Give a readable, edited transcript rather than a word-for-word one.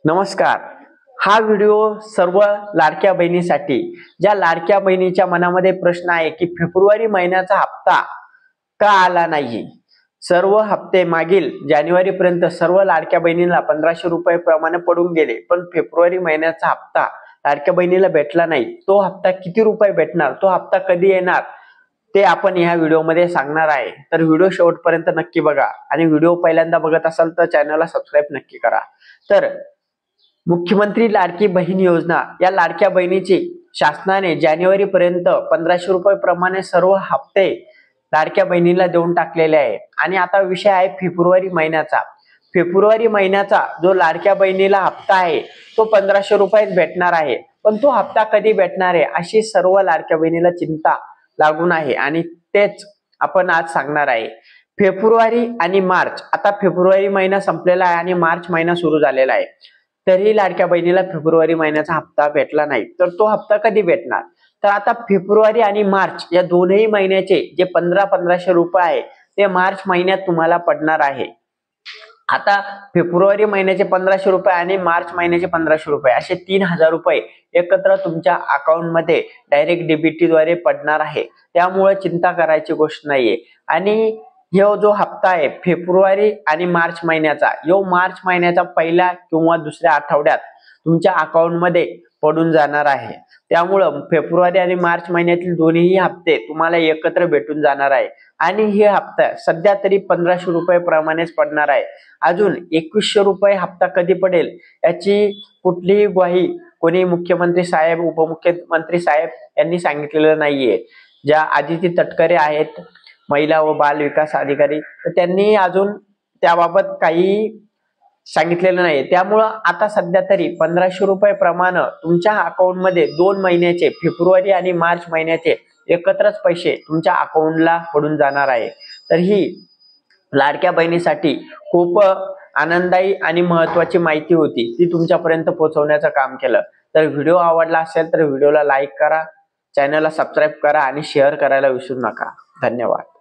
नमस्कार। हा व्हिडिओ सर्व लाडक्या बहिणीसाठी, ज्या लाडक्या बहिणीच्या मनामध्ये प्रश्न आहे की फेब्रुवारी महिन्याचा हप्ता का आला नाही। सर्व हप्ते मागील जानेवारी पर्यंत सर्व लाडक्या बहिणींना 1500 रुपये प्रमाणे पडून गेले, पण फेब्रुवारी महिन्याचा हप्ता लाडक्या बहिणीला भेटला नाही। तो हप्ता किती रुपये भेटणार, तो हप्ता कधी येणार ते आपण ह्या व्हिडिओमध्ये सांगणार आहे। तर व्हिडिओ शेवटपर्यंत नक्की बघा आणि व्हिडिओ पहिल्यांदा बघत असाल तर चॅनलला सबस्क्राइब नक्की करा। तर मुख्यमंत्री लाडकी बहीण योजना या लाडक्या बहिणीची शासनाने जानेवारी पर्यंत 1500 रुपये प्रमाणे सर्व हप्ते लाडक्या बहिणीला देऊन टाकलेले आहे। आणि आता विषय आहे फेब्रुवारी महिन्याचा। फेब्रुवारी महिन्याचा जो लाडक्या बहिणीला हप्ता आहे तो 1500 रुपयात भेटणार आहे, पण तो हप्ता कधी भेटणार आहे अशी सर्व लाडक्या बहिणीला चिंता लागून आहे आणि तेच आपण आज सांगणार आहे। फेब्रुवारी आणि मार्च, आता फेब्रुवारी महिना संपलेला आहे आणि मार्च महिना सुरू झालेला आहे, तरी लाडक्या बहिणीला फेब्रुवारी महिन्याचा हप्ता भेटला नाही, तर तो हप्ता कधी भेटणार। तर आता फेब्रुवारी आणि मार्च या दोन्ही महिन्याचे जे 1500 रुपये आहे ते मार्च महिन्यात तुम्हाला पडणार आहे। आता फेब्रुवारी महिन्याचे 1500 रुपये आणि मार्च महिन्याचे 1500 रुपये असे 3000 रुपये एकत्र तुमच्या अकाउंट मध्ये डायरेक्ट डीबीटी द्वारे पडणार आहे। त्यामुळे चिंता करायची गोष्ट नाहीये। आणि यो जो हप्ता आहे फेब्रुवारी आणि मार्च महिन्याचा, यो मार्च महिन्याचा पहिल्या किंवा दुसऱ्या आठवड्यात तुमच्या अकाउंट मध्ये पडून जाणार आहे। त्यामुळे फेब्रुवारी आणि मार्च महिन्यातील दोन्ही हप्ते तुम्हाला एकत्र भेटून जाणार आहे। आणि हे हप्ता सध्या तरी 1500 रुपये प्रमाणेच पडणार आहे। अजून 2100 रुपये हप्ता कधी पडेल याची कुठलीही ग्वाही कोणी मुख्यमंत्री साहेब, उपमुख्यमंत्री साहेब यांनी सांगितलेलं नाहीये। ज्या आदिती तटकरे आहेत महिला व बाल विकास अधिकारी, तर त्यांनी अजून त्याबाबत काही सांगितलेलं नाही। त्यामुळे आता सध्या तरी 1500 रुपये प्रमाणे तुमच्या अकाउंट मध्ये 2 महिन्याचे फेब्रुवारी आणि मार्च महिन्याचे एकत्रच पैसे तुमच्या अकाउंटला पडून जाणार आहे। तर ही लाडक्या बहिणीसाठी खूप आनंददायी आणि महत्त्वाची माहिती होती, ती तुमच्यापर्यंत पोहोचवण्याचं काम केलं। तर व्हिडिओ आवडला असेल तर व्हिडिओला लाईक करा, चॅनलला सबस्क्राइब करा आणि शेअर करायला विसरू नका। धन्यवाद।